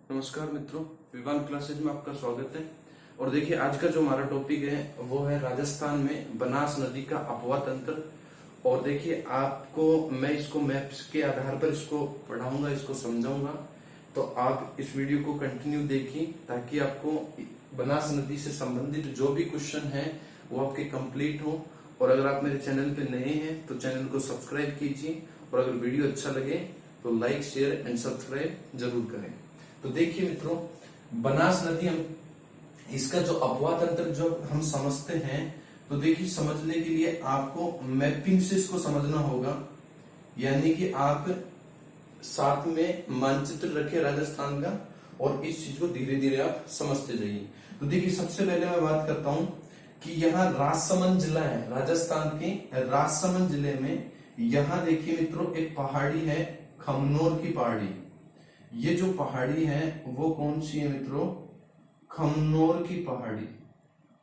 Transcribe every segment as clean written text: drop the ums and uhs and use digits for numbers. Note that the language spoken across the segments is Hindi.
नमस्कार मित्रों, विवान क्लासेज में आपका स्वागत है। और देखिए, आज का जो हमारा टॉपिक है वो है राजस्थान में बनास नदी का अपवा तंत्र। और देखिए, आपको मैं इसको मैप्स के आधार पर इसको पढ़ाऊंगा, इसको समझाऊंगा। तो आप इस वीडियो को कंटिन्यू देखिए ताकि आपको बनास नदी से संबंधित जो भी क्वेश्चन है वो आपके कंप्लीट हो। और अगर आप मेरे चैनल पे नए हैं तो चैनल को सब्सक्राइब कीजिए, और अगर वीडियो अच्छा लगे तो लाइक, शेयर एंड सब्सक्राइब जरूर करें। तो देखिए मित्रों, बनास नदी हम इसका जो अपवा तंत्र जो हम समझते हैं, तो देखिए समझने के लिए आपको मैपिंग से इसको समझना होगा। यानी कि आप साथ में मानचित्र रखे राजस्थान का और इस चीज को धीरे धीरे आप समझते जाइए। तो देखिए, सबसे पहले मैं बात करता हूं कि यहाँ राजसमंद जिला है, राजस्थान के राजसमंद जिले में। यहाँ देखिए मित्रों, एक पहाड़ी है, खमनोर की पहाड़ी। ये जो पहाड़ी है वो कौन सी है मित्रों? खमनोर की पहाड़ी।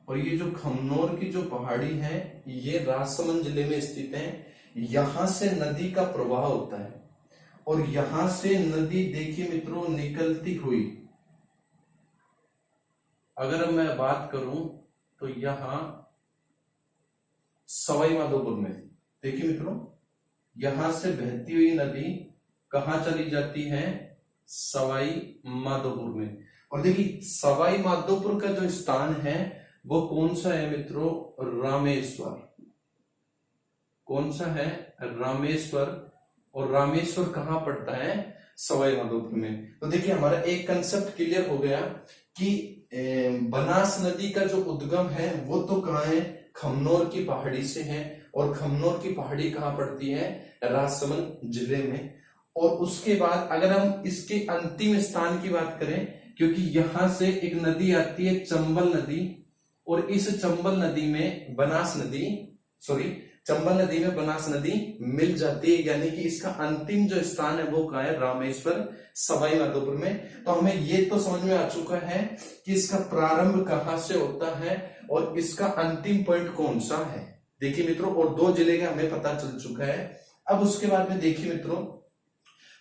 और ये जो खमनोर की जो पहाड़ी है ये राजसमंद जिले में स्थित है। यहां से नदी का प्रवाह होता है और यहां से नदी देखिए मित्रों निकलती हुई, अगर मैं बात करूं तो यहां सवाई माधोपुर में, देखिए मित्रों, यहां से बहती हुई नदी कहां चली जाती है? सवाई माधोपुर में। और देखिए, सवाई माधोपुर का जो स्थान है वो कौन सा है मित्रों? रामेश्वर। कौन सा है? रामेश्वर। और रामेश्वर कहां पड़ता है? सवाई माधोपुर में। तो देखिए, हमारा एक कंसेप्ट क्लियर हो गया कि बनास नदी का जो उद्गम है वो तो कहां है? खमनोर की पहाड़ी से है। और खमनोर की पहाड़ी कहां पड़ती है? राजसमंद जिले में। और उसके बाद अगर हम इसके अंतिम स्थान की बात करें, क्योंकि यहां से एक नदी आती है चंबल नदी, और इस चंबल नदी में बनास नदी, चंबल नदी में बनास नदी मिल जाती है। यानी कि इसका अंतिम जो स्थान है वो कहां है? रामेश्वर, सवाई माधोपुर में। तो हमें ये तो समझ में आ चुका है कि इसका प्रारंभ कहां से होता है और इसका अंतिम पॉइंट कौन सा है। देखिए मित्रों, और दो जिले का हमें पता चल चुका है। अब उसके बाद में देखिए मित्रों,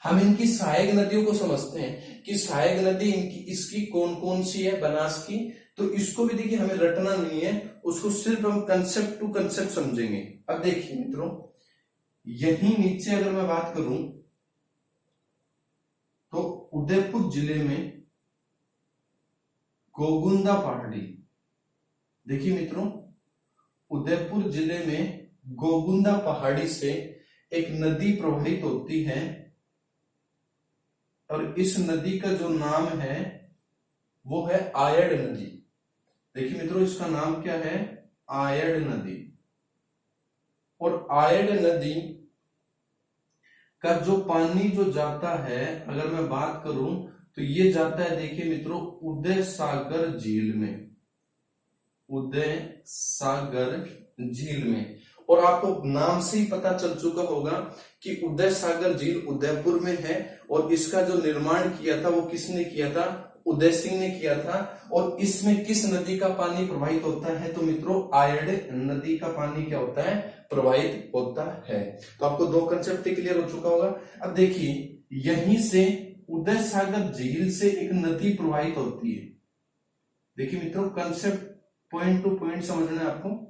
हम इनकी सहायक नदियों को समझते हैं कि सहायक नदी इसकी कौन कौन सी है बनास की। तो इसको भी देखिए, हमें रटना नहीं है, उसको सिर्फ हम कंसेप्ट टू कंसेप्ट समझेंगे। अब देखिए मित्रों, यही नीचे अगर मैं बात करूं तो उदयपुर जिले में गोगुंदा पहाड़ी, देखिए मित्रों, उदयपुर जिले में गोगुंदा पहाड़ी से एक नदी प्रवाहित होती है। और इस नदी का जो नाम है वो है आयड़ नदी। देखिए मित्रों, इसका नाम क्या है? आयड़ नदी। और आयड़ नदी का जो पानी जो जाता है, अगर मैं बात करूं तो ये जाता है, देखिए मित्रों, उदय सागर झील में। उदय सागर झील में। और आपको नाम से ही पता चल चुका होगा कि उदय सागर झील उदयपुर में है। और इसका जो निर्माण किया था वो किसने किया था? उदय सिंह ने किया था। और इसमें किस नदी का पानी प्रवाहित होता है? तो मित्रों, आयड़ नदी का पानी क्या होता है? प्रवाहित होता है। तो आपको दो कंसेप्ट क्लियर हो चुका होगा। अब देखिए, यहीं से उदय सागर झील से एक नदी प्रवाहित होती है। देखिए मित्रों, कंसेप्ट पॉइंट टू पॉइंट समझना है आपको।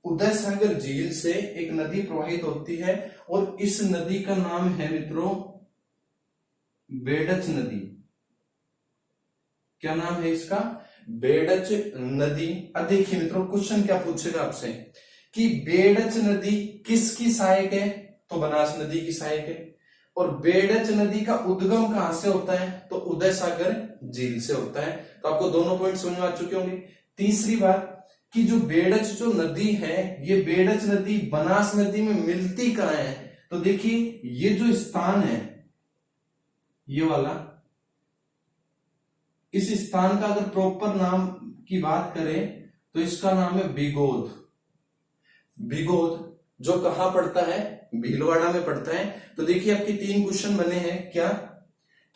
उदय सागर झील से एक नदी प्रवाहित होती है और इस नदी का नाम है मित्रों बेडच नदी। क्या नाम है इसका? बेडच नदी। अब देखिए मित्रों, क्वेश्चन क्या पूछेगा आपसे कि बेडच नदी किसकी सहायक है? तो बनास नदी की सहायक है। और बेडच नदी का उद्गम कहां से होता है? तो उदय सागर झील से होता है। तो आपको दोनों पॉइंट समझ में आ चुके होंगे। तीसरी बात कि जो बेडच जो नदी है, ये बेडच नदी बनास नदी में मिलती कहां है? तो देखिए, ये जो स्थान है ये वाला, इस स्थान का अगर प्रॉपर नाम की बात करें तो इसका नाम है बिगोद। बिगोद जो कहां पड़ता है? भीलवाड़ा में पड़ता है। तो देखिए, आपके तीन क्वेश्चन बने हैं। क्या?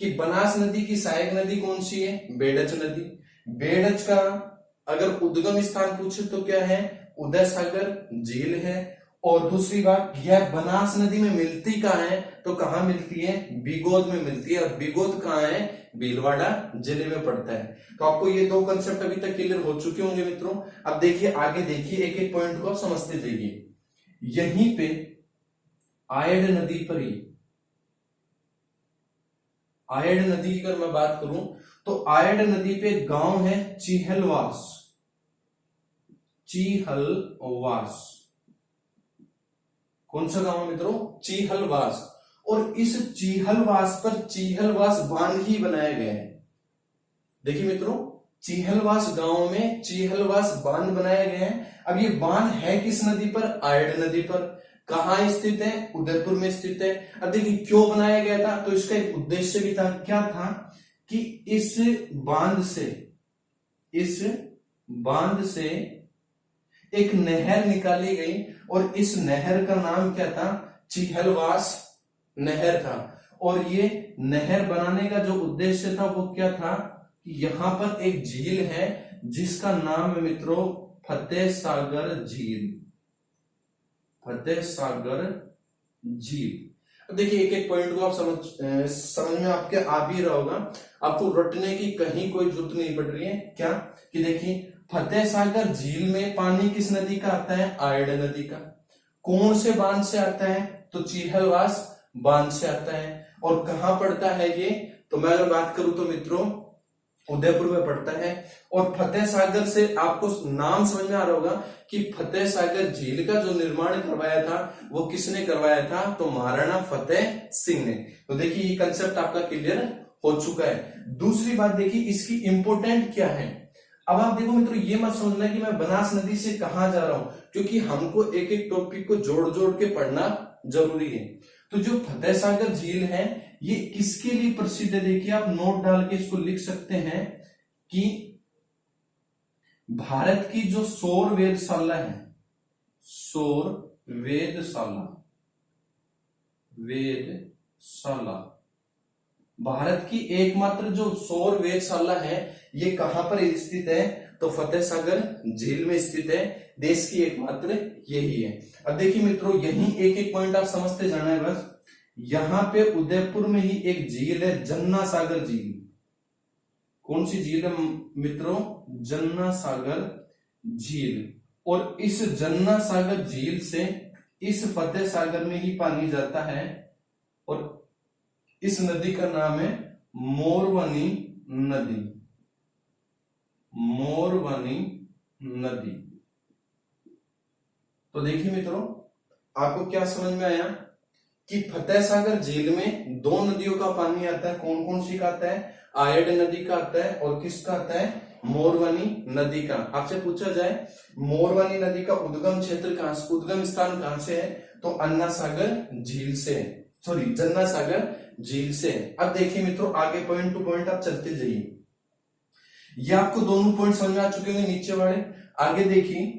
कि बनास नदी की सहायक नदी कौन सी है? बेडच नदी। बेडच का अगर उद्गम स्थान पूछे तो क्या है? उदय सागर झील है। और दूसरी बात, यह बनास नदी में मिलती कहाँ है, तो कहाँ मिलती है, बिगोद में मिलती है। और बिगोद कहाँ है, भीलवाड़ा जिले में पड़ता है। तो आपको ये दो कंसेप्ट अभी तक क्लियर हो चुके होंगे मित्रों। अब देखिए आगे, देखिए एक एक पॉइंट को आप समझते जाइए। यहीं पे आयड नदी पर ही, आयड नदी की अगर मैं बात करूं तो आयड नदी पे गांव है चीहलवास, चीहलवास। कौन सा गांव है मित्रों, चीहलवास। और इस चीहलवास पर चीहलवास बांध ही बनाया गया है। देखिए मित्रों, चीहलवास गांव में चीहलवास बांध बनाया गया है। अब ये बांध है किस नदी पर, आयड नदी पर। कहां स्थित है, उदयपुर में स्थित है। अब देखिए क्यों बनाया गया था, तो इसका एक उद्देश्य भी था। क्या था कि इस बांध से एक नहर निकाली गई और इस नहर का नाम क्या था, चीहलवास नहर था। और ये नहर बनाने का जो उद्देश्य था वो क्या था कि यहां पर एक झील है जिसका नाम है मित्रों फतेह सागर झील, फतेह सागर झील। अब देखिए एक एक पॉइंट को आप समझ में आपके आ भी रहा होगा, आपको रटने की कहीं कोई जरूरत नहीं पड़ रही है। क्या कि देखिए फतेह सागर झील में पानी किस नदी का आता है, आयड नदी का। कौन से बांध से आता है, तो चीहलवास बांध से आता है। और कहां पड़ता है ये, तो मैं अगर बात करूं तो मित्रों उदयपुर में पड़ता है। और फतेह सागर से आपको नाम समझ में आ रहा होगा कि फतेह सागर झील का जो निर्माण करवाया था वो किसने करवाया था, तो महाराणा फतेह सिंह ने। तो देखिए ये कंसेप्ट आपका क्लियर हो चुका है। दूसरी बात देखिए इसकी इंपोर्टेंट क्या है। अब आप देखो मित्रों, ये मत समझना कि मैं बनास नदी से कहां जा रहा हूं, क्योंकि हमको एक एक टॉपिक को जोड़ जोड़ के पढ़ना जरूरी है। तो जो फतेह सागर झील है ये किसके लिए प्रसिद्ध है, देखिए आप नोट डाल के इसको लिख सकते हैं कि भारत की जो सौर वेधशाला है, सौर वेधशाला, वेधशाला, भारत की एकमात्र जो सौर वेधशाला है ये कहां पर स्थित है, तो फतेह सागर झील में स्थित है। देश की एकमात्र यही है। अब देखिए मित्रों यही एक एक पॉइंट आप समझते जाना है बस। यहां पे उदयपुर में ही एक झील है जन्ना सागर झील। कौन सी झील है मित्रों, जन्ना सागर झील। और इस जन्ना सागर झील से इस फतेह सागर में ही पानी जाता है और इस नदी का नाम है मोरवनी नदी, मोरवनी नदी। तो देखिए मित्रों आपको क्या समझ में आया कि फतेह सागर झील में दो नदियों का पानी आता है। कौन कौन सी का आता है, आयड नदी का आता है और किसका आता है, मोरवनी नदी का। आपसे पूछा जाए मोरवनी नदी का उद्गम क्षेत्र कहां से, उद्गम स्थान कहां से है, तो अन्ना सागर झील से, सॉरी जन्ना सागर झील से। अब देखिए मित्रों आगे पॉइंट टू पॉइंट आप चलते जाइए। ये आपको दोनों पॉइंट समझ में आ चुके होंगे नीचे वाले। आगे देखिए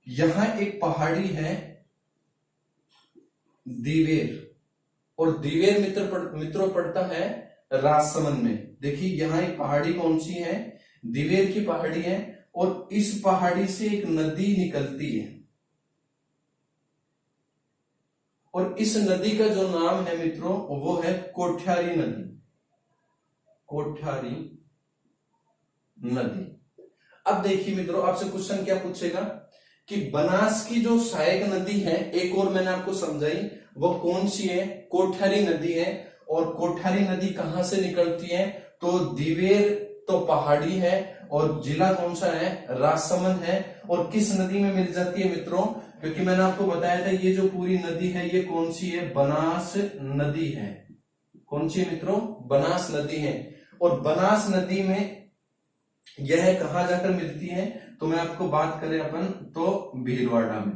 यहां एक पहाड़ी है दिवेर, और दिवेर मित्रों पड़ता है राजसमंद में। देखिए यहां एक पहाड़ी कौन सी है, दिवेर की पहाड़ी है। और इस पहाड़ी से एक नदी निकलती है और इस नदी का जो नाम है मित्रों वो है कोठ्यारी नदी, कोठ्यारी नदी। अब देखिए मित्रों आपसे क्वेश्चन क्या पूछेगा कि बनास की जो सहायक नदी है एक और मैंने आपको समझाई, वो कौन सी है, कोठ्यारी नदी है। और कोठ्यारी नदी कहां से निकलती है, तो दिवेर तो पहाड़ी है और जिला कौन सा है, राजसमंद है। और किस नदी में मिल जाती है मित्रों, क्योंकि मैंने आपको बताया था ये जो पूरी नदी है ये कौन सी है, बनास नदी है। कौन सी है मित्रों, बनास नदी है। और बनास नदी में यह कहां जाकर मिलती है, तो मैं आपको बात करें अपन तो भीलवाड़ा में।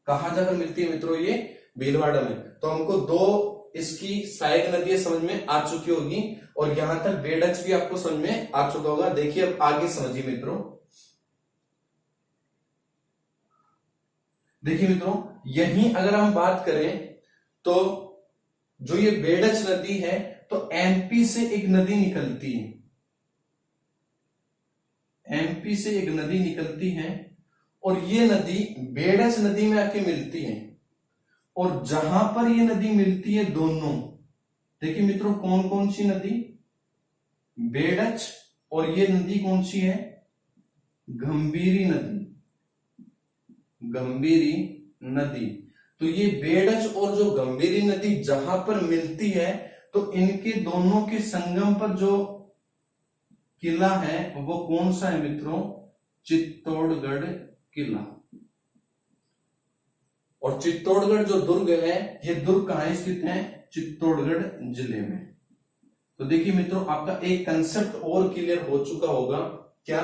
कहां जाकर मिलती है मित्रों, ये भीलवाड़ा में। तो हमको दो इसकी सहायक नदियां समझ में आ चुकी होगी और यहां तक बेडच भी आपको समझ में आ चुका होगा। देखिए अब आगे समझिए मित्रों। देखिए मित्रों यहीं अगर हम बात करें तो जो ये बेडच नदी है तो एमपी से एक नदी निकलती है, एमपी से एक नदी निकलती है और ये नदी बेडच नदी में आके मिलती है। और जहां पर ये नदी मिलती है दोनों, देखिए मित्रों कौन कौन सी नदी, बेडच और ये नदी कौन सी है, गंभीरी नदी, गंभीरी नदी। तो ये बेडच और जो गंभीरी नदी जहां पर मिलती है तो इनके दोनों के संगम पर जो किला है वो कौन सा है मित्रों, चित्तौड़गढ़ किला। और चित्तौड़गढ़ जो दुर्ग है, ये दुर्ग कहां स्थित है, चित्तौड़गढ़ जिले में। तो देखिए मित्रों आपका एक कंसेप्ट और क्लियर हो चुका होगा, क्या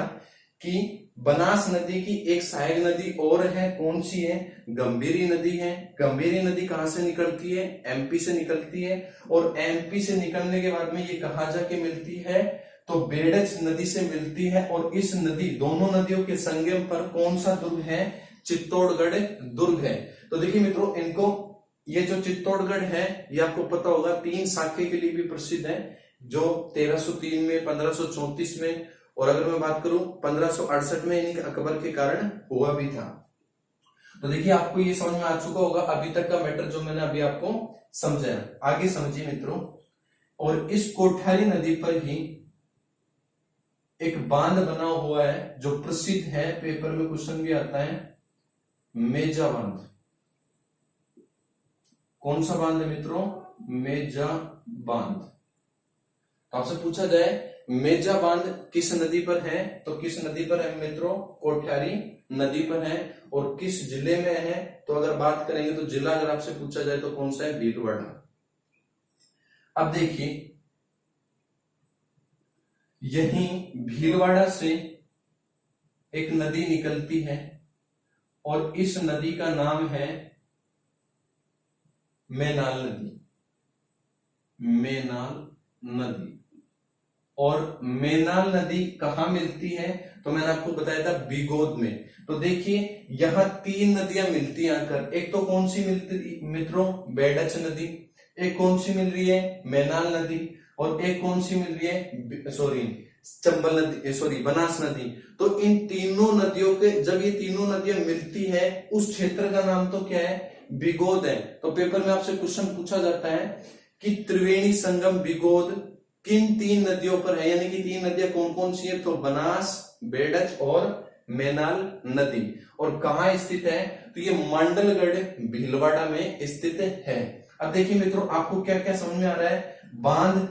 कि बनास नदी की एक सहायक नदी और है, कौन सी है, गंभीरी नदी है। गंभीरी नदी कहां से निकलती है, एमपी से निकलती है। और एमपी से निकलने के बाद में ये कहां जाके मिलती है, तो बेडच नदी से मिलती है। और इस नदी, दोनों नदियों के संगम पर कौन सा दुर्ग है, चित्तौड़गढ़ दुर्ग है। तो देखिए मित्रों इनको, ये जो चित्तौड़गढ़ है ये आपको पता होगा 3 शाखे के लिए भी प्रसिद्ध है, जो 1303 में, 1534 में, और अगर मैं बात करूं 1568 में इन्हीं अकबर के कारण हुआ भी था। तो देखिए आपको ये समझ में आ चुका होगा अभी तक का मैटर जो मैंने अभी आपको समझाया। आगे समझिए मित्रों, और इस कोठारी नदी पर ही एक बांध बना हुआ है जो प्रसिद्ध है, पेपर में क्वेश्चन भी आता है, मेजा बांध। कौन सा बांध है मित्रों, मेजा बांध। तो आपसे पूछा जाए मेजा बांध किस नदी पर है, तो किस नदी पर है मित्रों, कोठारी नदी पर है। और किस जिले में है, तो अगर बात करेंगे तो जिला अगर आपसे पूछा जाए तो कौन सा है, भीलवाड़ा। अब देखिए यहीं भीलवाड़ा से एक नदी निकलती है और इस नदी का नाम है मेनाल नदी, मेनाल नदी। और मेनाल नदी कहां मिलती है, तो मैंने आपको बताया था बिगोद में। तो देखिए यहां 3 नदियां मिलती हैं आकर, एक तो कौन सी मिलती मित्रों, बेडच नदी, एक कौन सी मिल रही है, मेनाल नदी, और एक कौन सी मिल रही है, चंबल नदी, बनास नदी। तो इन तीनों नदियों के, जब ये तीनों नदियां मिलती है उस क्षेत्र का नाम तो क्या है, बिगोद है। तो पेपर में आपसे क्वेश्चन पूछा जाता है कि त्रिवेणी संगम बिगोद किन 3 नदियों पर है, यानी कि 3 नदियां कौन कौन सी है, तो बनास, बेडच और मेनाल नदी। और कहां स्थित है, तो ये मंडलगढ़ भीलवाड़ा में स्थित है। अब देखिए मित्रों आपको क्या क्या समझ में आ रहा है, बांध,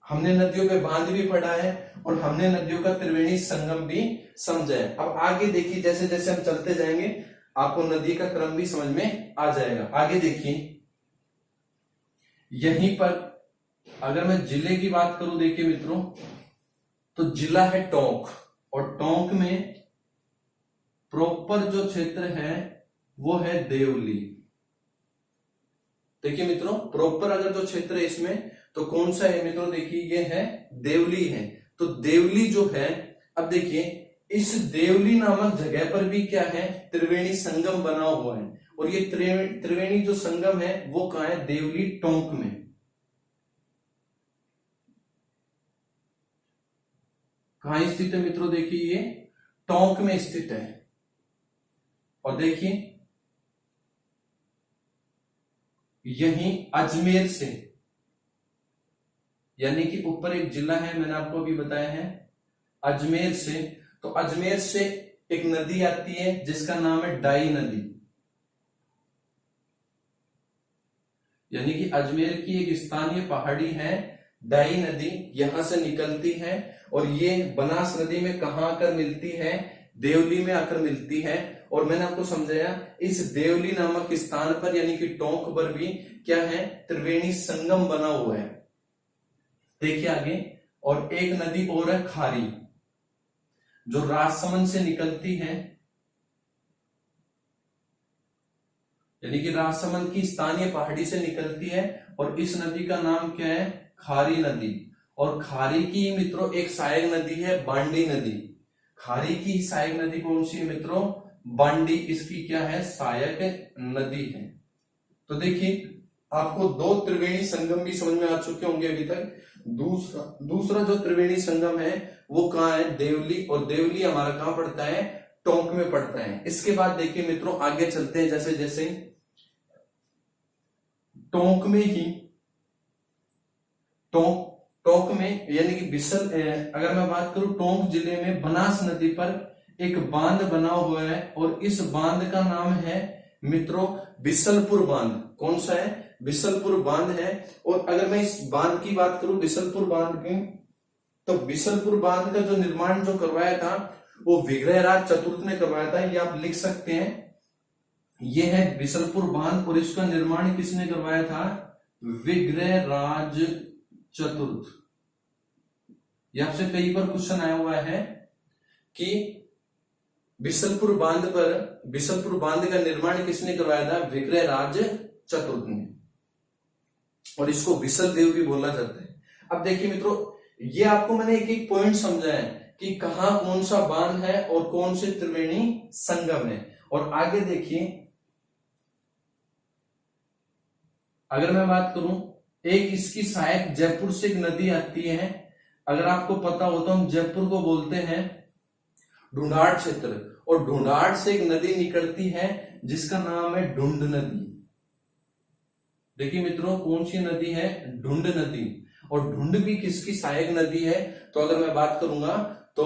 हमने नदियों पे बांध भी पढ़ा है और हमने नदियों का त्रिवेणी संगम भी समझा है। अब आगे देखिए जैसे जैसे हम चलते जाएंगे आपको नदी का क्रम भी समझ में आ जाएगा। आगे देखिए यहीं पर अगर मैं जिले की बात करूं, देखिए मित्रों तो जिला है टोंक, और टोंक में प्रॉपर जो क्षेत्र है वो है देवली। देखिए मित्रों प्रॉपर अगर जो क्षेत्र है इसमें तो कौन सा है मित्रों, देखिए ये है देवली है। तो देवली जो है, अब देखिए इस देवली नामक जगह पर भी क्या है, त्रिवेणी संगम बना हुआ है। और ये त्रिवेणी जो संगम है वो कहां है, देवली टोंक में। कहां स्थित है मित्रों, देखिए ये टोंक में स्थित है। और देखिए यहीं अजमेर से, यानी कि ऊपर एक जिला है मैंने आपको अभी बताया है अजमेर से, तो अजमेर से एक नदी आती है जिसका नाम है डाई नदी, यानी कि अजमेर की एक स्थानीय पहाड़ी है डाई नदी, यहां से निकलती है। और ये बनास नदी में कहां आकर मिलती है, देवली में आकर मिलती है। और मैंने आपको समझाया इस देवली नामक स्थान पर यानी कि टोंक पर भी क्या है, त्रिवेणी संगम बना हुआ है। देखिए आगे, और एक नदी और है खारी, जो राजसमंद से निकलती है, यानी कि राजसमंद की स्थानीय पहाड़ी से निकलती है। और इस नदी का नाम क्या है, खारी नदी। और खारी की मित्रों एक सहायक नदी है बांडी नदी। खारी की सहायक नदी कौन सी है मित्रों, बांडी इसकी क्या है, सहायक नदी है। तो देखिए आपको 2 त्रिवेणी संगम भी समझ में आ चुके होंगे अभी तक। दूसरा जो त्रिवेणी संगम है वो कहां है, देवली। और देवली हमारा कहां पड़ता है, टोंक में पड़ता है। इसके बाद देखिए मित्रों आगे चलते हैं, जैसे जैसे टोंक में ही टोंक में यानी कि बिसल, अगर मैं बात करूं टोंक जिले में बनास नदी पर एक बांध बना हुआ है और इस बांध का नाम है मित्रों बिसलपुर बांध। कौन सा है? बिसलपुर बांध है। और अगर मैं इस बांध की बात करूं बिसलपुर बांध की, तो बिसलपुर बांध का जो निर्माण जो करवाया था वो विग्रहराज चतुर्थ ने करवाया था। ये आप लिख सकते हैं, ये है बिसलपुर बांध और इसका निर्माण किसने करवाया था? विग्रहराज चतुर्थ। ये आपसे कई बार क्वेश्चन आया हुआ है कि बिसलपुर बांध का निर्माण किसने करवाया था? विग्रहराज चतुर्थ ने, और इसको बिसल देव भी बोला जाता है। अब देखिए मित्रों, ये आपको मैंने एक एक पॉइंट समझाया है कि कहां कौन सा बांध है और कौन से त्रिवेणी संगम है। और आगे देखिए, अगर मैं बात करूं, एक इसकी सहायक जयपुर से एक नदी आती है। अगर आपको पता हो तो हम जयपुर को बोलते हैं ढूंढाड़ क्षेत्र, और ढूंढाड़ से एक नदी निकलती है जिसका नाम है ढूंढ नदी। देखिए मित्रों, कौन सी नदी है? ढूंढ नदी। और ढूंढ भी किसकी सहायक नदी है? तो अगर मैं बात करूंगा तो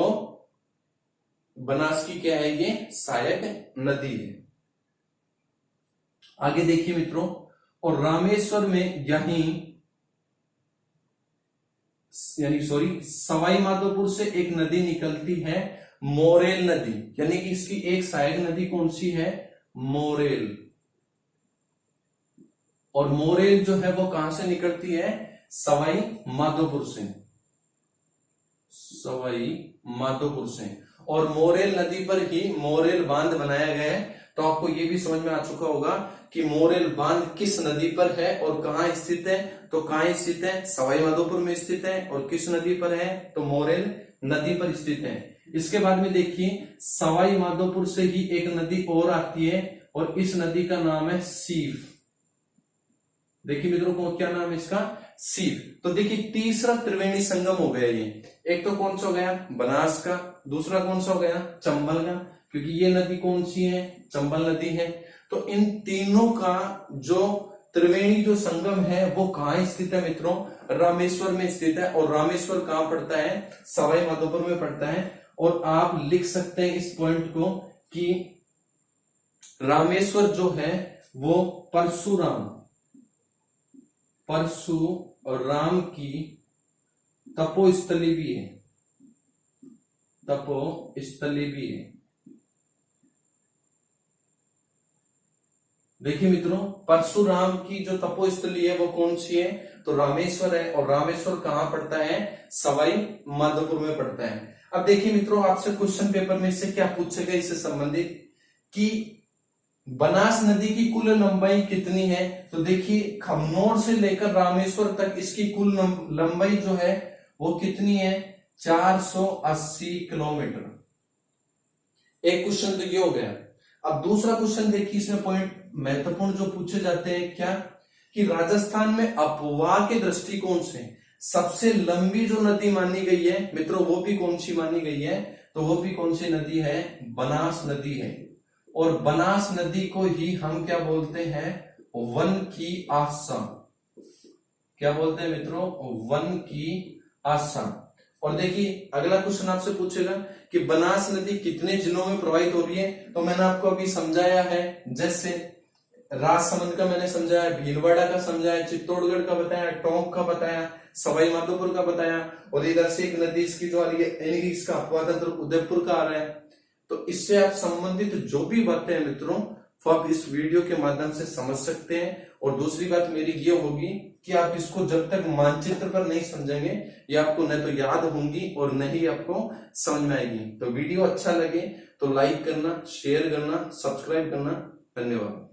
बनास की क्या है? ये सहायक नदी है। आगे देखिए मित्रों, और रामेश्वर में सवाई माधोपुर से एक नदी निकलती है, मोरेल नदी, यानी कि इसकी एक सहायक नदी कौन सी है? मोरेल। और मोरेल जो है वो कहां से निकलती है? सवाई माधोपुर से। सवाई माधोपुर से। और मोरेल नदी पर ही मोरेल बांध बनाया गया है। तो आपको ये भी समझ में आ चुका होगा कि मोरेल बांध किस नदी पर है और कहां स्थित है। तो कहां स्थित है? सवाई माधोपुर में स्थित है। और किस नदी पर है? तो मोरेल नदी पर स्थित है। इसके बाद में देखिए, सवाई माधोपुर से ही एक नदी और आती है और इस नदी का नाम है सीफ। देखिए मित्रों को क्या नाम है इसका? सीफ। तो देखिए तीसरा त्रिवेणी संगम हो गया ये। एक तो कौन सा हो गया? बनास का। दूसरा कौन सा हो गया? चंबल का, क्योंकि ये नदी कौन सी है? चंबल नदी है। तो इन तीनों का जो त्रिवेणी जो संगम है वो कहां स्थित है मित्रों? रामेश्वर में स्थित है। और रामेश्वर कहां पड़ता है? सवाई माधोपुर में पड़ता है। और आप लिख सकते हैं इस पॉइंट को कि रामेश्वर जो है वो परशुराम की तपोस्थली भी है। तपोस्थली भी है। देखिए मित्रों, परशुराम की जो तपोस्थली है वो कौन सी है? तो रामेश्वर है। और रामेश्वर कहां पड़ता है? सवाई माधोपुर में पड़ता है। अब देखिए मित्रों, आपसे क्वेश्चन पेपर में से क्या पूछेगा इससे संबंधित कि बनास नदी की कुल लंबाई कितनी है? तो देखिए खमनोर से लेकर रामेश्वर तक इसकी कुल लंबाई जो है वो कितनी है? 480 किलोमीटर। एक क्वेश्चन तो ये हो गया। अब दूसरा क्वेश्चन देखिए, इसमें पॉइंट महत्वपूर्ण जो पूछे जाते हैं क्या कि राजस्थान में अपवाह के दृष्टिकोण से सबसे लंबी जो नदी मानी गई है मित्रों, वो भी कौन सी मानी गई है? तो वो भी कौन सी नदी है? बनास नदी है। और बनास नदी को ही हम क्या बोलते हैं? वन की आशा। क्या बोलते हैं मित्रों? वन की आशा। और देखिए अगला क्वेश्चन आपसे पूछेगा कि बनास नदी कितने जिलों में प्रवाहित हो रही है? तो मैंने आपको अभी समझाया है, जैसे राजसमंद का मैंने समझाया, भीलवाड़ा का समझाया, चित्तौड़गढ़ का बताया, टोंक का बताया, सवाई माधोपुर का बताया। और इधर से एक नदी इसकी जो आ रही है, यानी कि इसका अपवाद उदयपुर का आ रहा है। तो इससे आप संबंधित जो भी बातें हैं मित्रों, वो आप इस वीडियो के माध्यम से समझ सकते हैं। और दूसरी बात मेरी ये होगी कि आप इसको जब तक मानचित्र पर नहीं समझेंगे, ये आपको न तो याद होंगी और न ही आपको समझ में आएगी। तो वीडियो अच्छा लगे तो लाइक करना, शेयर करना, सब्सक्राइब करना। धन्यवाद।